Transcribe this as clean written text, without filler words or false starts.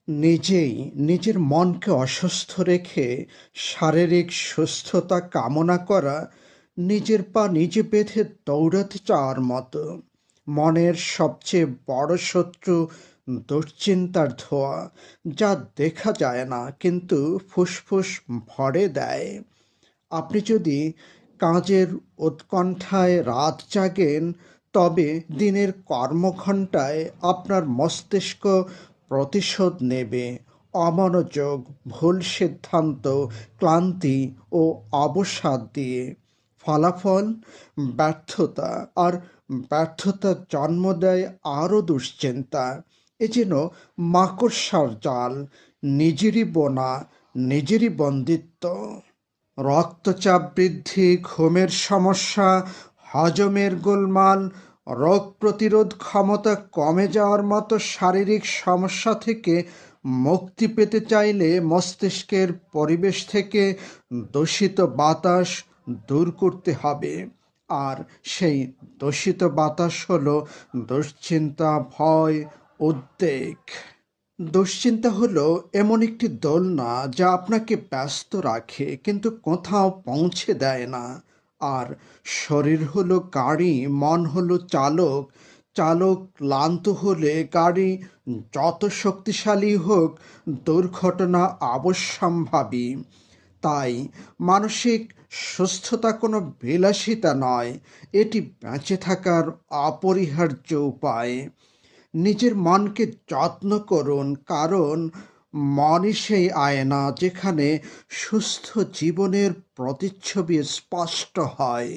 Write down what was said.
নিজেই নিজের মনকে অসুস্থ রেখে শারীরিক সুস্থতা কামনা করা নিজের পা নিজে বেঁধে দৌড়াতে চাওয়ার মতো। মনের সবচেয়ে বড় শত্রু দুশ্চিন্তার ধোঁয়া, যা দেখা যায় না কিন্তু ফুসফুস ভরে দেয়। আপনি যদি কাজের উৎকণ্ঠায় রাত জাগেন, তবে দিনের কর্মঘণ্টায় আপনার মস্তিষ্ক প্রতিশোধ নেবে। অমনোযোগ, ভুল সিদ্ধান্ত, ক্লান্তি ও অবসাদ দিয়ে। ফলাফল ব্যর্থতা, আর ব্যর্থতা জন্ম দেয় আরও দুশ্চিন্তা। এ যেন মাকড়সার জাল, নিজেরই বোনা, নিজেরই বন্দিত্ব। রক্তচাপ বৃদ্ধি, ঘুমের সমস্যা, হজমের গোলমাল, রোগ প্রতিরোধ ক্ষমতা কমে যাওয়ার মতো শারীরিক সমস্যা থেকে মুক্তি পেতে চাইলে মস্তিষ্কের পরিবেশ থেকে দূষিত বাতাস দূর করতে হবে। আর সেই দূষিত বাতাস হলো দুশ্চিন্তা, ভয়, উদ্বেগ। দুশ্চিন্তা হলো এমন একটি দোলনা যা আপনাকে ব্যস্ত রাখে কিন্তু কোথাও পৌঁছে দেয় না। আর শরীর হলো গাড়ি, মন হলো চালক। চালক ক্লান্ত হলে গাড়ি যত শক্তিশালী হোক, দুর্ঘটনা অবশ্যম্ভাবী। তাই মানসিক সুস্থতা কোনো বিলাসিতা নয়, এটি বেঁচে থাকার অপরিহার্য উপায়। নিজের মনকে যত্ন করুন, কারণ মনই সেই আয়না যেখানে সুস্থ জীবনের প্রতিচ্ছবি স্পষ্ট হয়।